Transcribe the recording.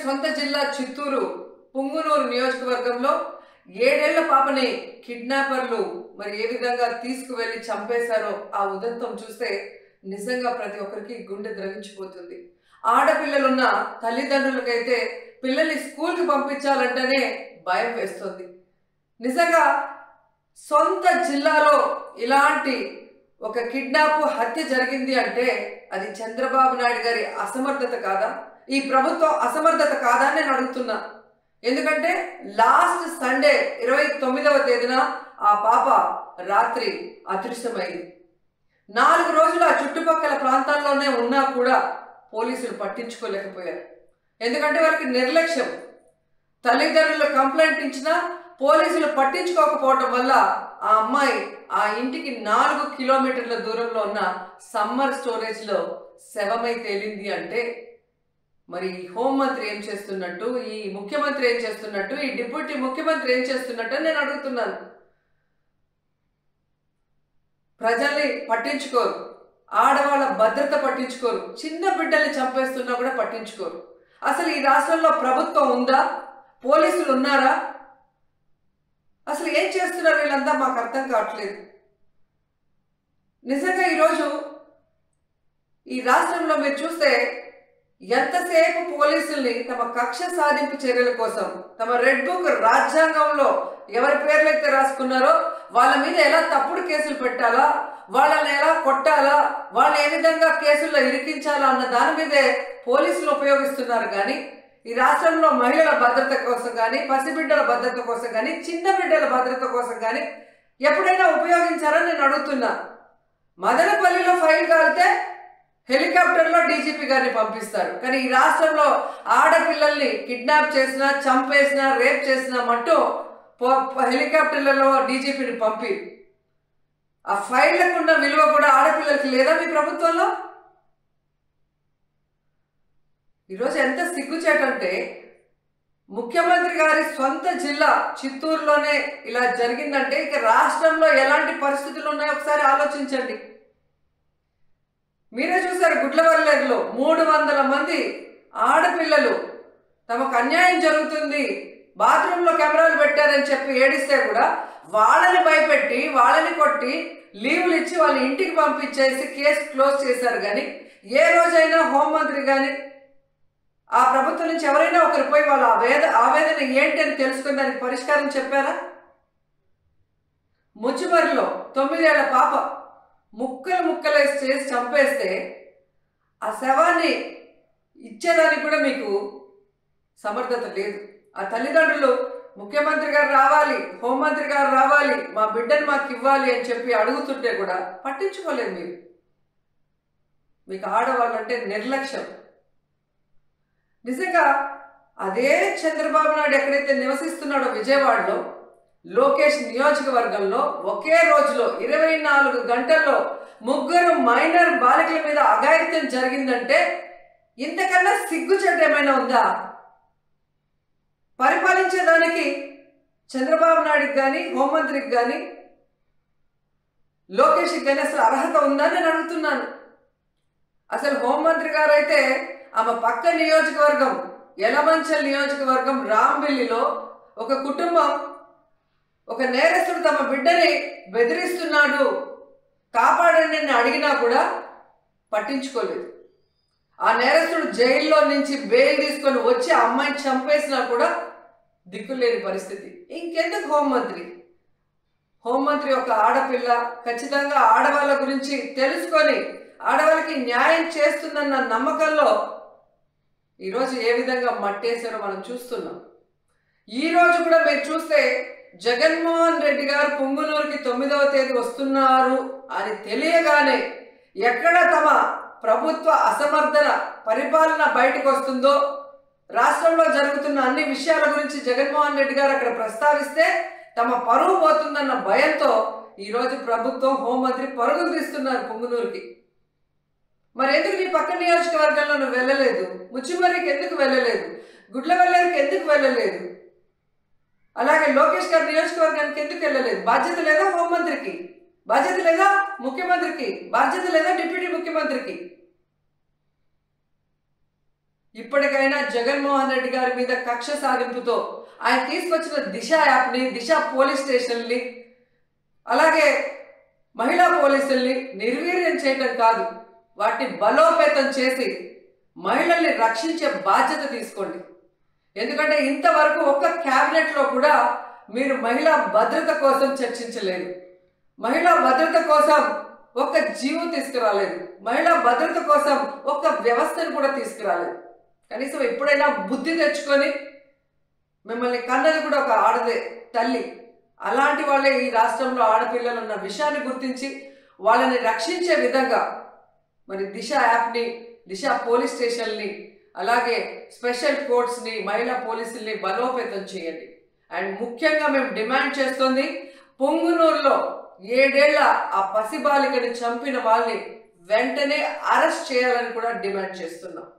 సొంత జిల్లా చిత్తూరు పుంగునూరు నియోజకవర్గంలో 7 ఏళ్ల పాపని కిడ్నాపర్లు మరి ఏ విధంగా తీసుకువెళ్లి చంపేశారో ఆ ఉదంతం చూస్తే నిజంగా ప్రతి ఒక్కరికి గుండె ద్రవించిపోతుంది. ఆడపిల్లలున్న తల్లిదండ్రులకైతే పిల్లల్ని స్కూల్కి పంపించాలంటేనే భయం వేస్తుంది. నిజంగా సొంత జిల్లాలో ఇలాంటి ఒక కిడ్నాప్ హత్య జరిగింది అంటే అది చంద్రబాబు నాయుడు గారి అసమర్థత కాదా, ఈ ప్రభుత్వం అసమర్థత కాదా అని నేను అడుగుతున్నా. ఎందుకంటే లాస్ట్ సండే 29వ తేదీన ఆ పాప రాత్రి అదృశ్యమైంది. 4 రోజులు ఆ చుట్టుపక్కల ప్రాంతాల్లోనే ఉన్నా కూడా పోలీసులు పట్టించుకోలేకపోయారు. ఎందుకంటే వాళ్ళకి నిర్లక్ష్యం. తల్లిదండ్రులు కంప్లైంట్ ఇచ్చినా పోలీసులు పట్టించుకోకపోవటం వల్ల ఆ అమ్మాయి ఆ ఇంటికి 4 కిలోమీటర్ల దూరంలో ఉన్న సమ్మర్ స్టోరేజ్లో శవమై తేలింది అంటే మరి హోంమంత్రి ఏం చేస్తున్నట్టు, ఈ ముఖ్యమంత్రి ఏం చేస్తున్నట్టు, ఈ డిప్యూటీ ముఖ్యమంత్రి ఏం చేస్తున్నట్టు నేను అడుగుతున్నాను. ప్రజల్ని పట్టించుకోరు, ఆడవాళ్ళ భద్రత పట్టించుకోరు, చిన్న బిడ్డల్ని చంపేస్తున్నా కూడా పట్టించుకోరు. అసలు ఈ రాష్ట్రంలో ప్రభుత్వం ఉందా? పోలీసులు ఉన్నారా? అసలు ఏం చేస్తున్నారు వీళ్ళంతా మాకు అర్థం కావట్లేదు. నిజంగా ఈరోజు ఈ రాష్ట్రంలో మీరు చూస్తే ఎంతసేపు పోలీసుల్ని తమ కక్ష సాధింపు చర్యల కోసం, తమ రెడ్ బుక్ రాజ్యాంగంలో ఎవరి పేర్లైతే రాసుకున్నారో వాళ్ళ మీద ఎలా తప్పుడు కేసులు పెట్టాలా, వాళ్ళని ఎలా కొట్టాలా, వాళ్ళని ఏ విధంగా కేసుల్లో ఇరికించాలా అన్న దాని మీదే పోలీసులు ఉపయోగిస్తున్నారు. కానీ ఈ రాష్ట్రంలో మహిళల భద్రత కోసం కానీ, పసిబిడ్డల భద్రత కోసం కానీ, చిన్న బిడ్డల భద్రత కోసం కానీ ఎప్పుడైనా ఉపయోగించారని నేను అడుగుతున్నా. మదనపల్లిలో ఫైల్ కాలితే హెలికాప్టర్లో డీజీపీ గారిని పంపిస్తారు. కానీ ఈ రాష్ట్రంలో ఆడపిల్లల్ని కిడ్నాప్ చేసినా, చంపేసినా, రేప్ చేసినా మట్టు హెలికాప్టర్లలో డీజీపీని పంపి ఆ ఫైళ్లకు ఉన్న విలువ కూడా ఆడపిల్లలకి లేదా మీ ప్రభుత్వంలో? ఈరోజు ఎంత సిగ్గుచేటంటే ముఖ్యమంత్రి గారి సొంత జిల్లా చిత్తూరులోనే ఇలా జరిగిందంటే ఇక రాష్ట్రంలో ఎలాంటి పరిస్థితులు ఉన్నాయో ఒకసారి ఆలోచించండి. మీరే చూసారు, గుడ్లవల్లేరులో 300 మంది ఆడపిల్లలు తమకు అన్యాయం జరుగుతుంది, బాత్రూంలో కెమెరాలు పెట్టారని చెప్పి ఏడిస్తే కూడా వాళ్ళని భయపెట్టి, వాళ్ళని కొట్టి, లీవులు ఇచ్చి వాళ్ళ ఇంటికి పంపించేసి కేసు క్లోజ్ చేశారు. కానీ ఏ రోజైనా హోంమంత్రి కానీ ఆ ప్రభుత్వం నుంచి ఎవరైనా ఒకరు పోయి వాళ్ళ ఆవేదన ఏంటి అని తెలుసుకుని దానికి పరిష్కారం చెప్పారా? ముచ్చుమరిలో 9 ఏళ్ల పాప ముక్కలు చేసి చంపేస్తే ఆ శవాన్ని ఇచ్చేదానికి కూడా మీకు సమర్థత లేదు. ఆ తల్లిదండ్రులు ముఖ్యమంత్రి గారు రావాలి, హోంమంత్రి గారు రావాలి, మా బిడ్డను మాకు ఇవ్వాలి అని చెప్పి అడుగుతుంటే కూడా పట్టించుకోలేదు మీరు. మీకు ఆడవాళ్ళంటే నిర్లక్ష్యం. నిజంగా అదే చంద్రబాబు నాయుడు ఎక్కడైతే నివసిస్తున్నాడో విజయవాడలో లోకేష్ నియోజకవర్గంలో ఒకే రోజులో 24 గంటల్లో 3 మైనర్ బాలికల మీద అఘాయిత్యం జరిగిందంటే ఇంతకన్నా సిగ్గుచేటు ఏమైనా ఉందా? పరిపాలించేదానికి చంద్రబాబు నాయుడుకి కానీ, హోంమంత్రికి కానీ, లోకేష్కి కానీ అసలు అర్హత ఉందా నేను అడుగుతున్నాను. అసలు హోంమంత్రి గారు అయితే ఆమె పక్క నియోజకవర్గం యలమంచల్ నియోజకవర్గం రాంబిల్లిలో ఒక కుటుంబం, ఒక నేరస్తుడు తమ బిడ్డని బెదిరిస్తున్నాడు, కాపాడండి అని అడిగినా కూడా పట్టించుకోలేదు. ఆ నేరస్తుడు జైల్లో నుంచి బెయిల్ తీసుకొని వచ్చి ఆ అమ్మాయిని చంపేసినా కూడా దిక్కులేని పరిస్థితి. ఇంకెందుకు హోంమంత్రి? హోంమంత్రి ఒక ఆడపిల్ల, ఖచ్చితంగా ఆడవాళ్ళ గురించి తెలుసుకొని ఆడవాళ్ళకి న్యాయం చేస్తుందన్న నమ్మకంలో ఈరోజు ఏ విధంగా మట్టేశారో మనం చూస్తున్నాం. ఈరోజు కూడా మీరు చూస్తే జగన్మోహన్ రెడ్డి గారు పుంగునూరుకి 9వ తేదీ వస్తున్నారు అని తెలియగానే ఎక్కడ తమ ప్రభుత్వ అసమర్థన పరిపాలన బయటకు వస్తుందో, రాష్ట్రంలో జరుగుతున్న అన్ని విషయాల గురించి జగన్మోహన్ రెడ్డి గారు అక్కడ ప్రస్తావిస్తే తమ పరువు పోతుందన్న భయంతో ఈరోజు ప్రభుత్వం, హోంమంత్రి పరుగులు తీస్తున్నారు పుంగునూరుకి. మరి ఎందుకు నీ పక్క నియోజకవర్గంలో నువ్వు వెళ్ళలేదు? ముచ్చుమర్రికి ఎందుకు వెళ్ళలేదు? గుడ్లవల్లేరుకి ఎందుకు వెళ్ళలేదు? అలాగే లోకేష్ గారి నియోజకవర్గానికి ఎందుకు వెళ్ళలేదు? బాధ్యత లేదా హోంమంత్రికి? బాధ్యత లేదా ముఖ్యమంత్రికి? బాధ్యత లేదా డిప్యూటీ ముఖ్యమంత్రికి? ఇప్పటికైనా జగన్మోహన్ రెడ్డి గారి మీద కక్ష సాధింపుతో ఆయన తీసుకొచ్చిన దిశ యాప్ని, దిశ పోలీస్ స్టేషన్ని, అలాగే మహిళా పోలీసుల్ని నిర్వీర్యం చేయటం కాదు, వాటిని బలోపేతం చేసి మహిళల్ని రక్షించే బాధ్యత తీసుకోండి. ఎందుకంటే ఇంతవరకు ఒక్క క్యాబినెట్లో కూడా మీరు మహిళా భద్రత కోసం చర్చించలేదు. మహిళా భద్రత కోసం ఒక్క జీవో తీసుకురాలేదు. మహిళా భద్రత కోసం ఒక్క వ్యవస్థను కూడా తీసుకురాలేదు. కనీసం ఎప్పుడైనా బుద్ధి తెచ్చుకొని, మిమ్మల్ని కన్నది కూడా ఒక ఆడదే తల్లి, అలాంటి వాళ్ళే ఈ రాష్ట్రంలో ఆడపిల్లలు ఉన్న విషయాన్ని గుర్తించి వాళ్ళని రక్షించే విధంగా మరి దిశ యాప్ని, దిశ పోలీస్ స్టేషన్ని, అలాగే స్పెషల్ కోర్ట్స్ని, మహిళా పోలీసుల్ని బలోపేతం చేయండి. అండ్ ముఖ్యంగా మేము డిమాండ్ చేస్తుంది, పొంగునూరులో 7 ఏళ్ల ఆ పసిబాలికని చంపిన వాళ్ళని వెంటనే అరెస్ట్ చేయాలని కూడా డిమాండ్ చేస్తున్నాం.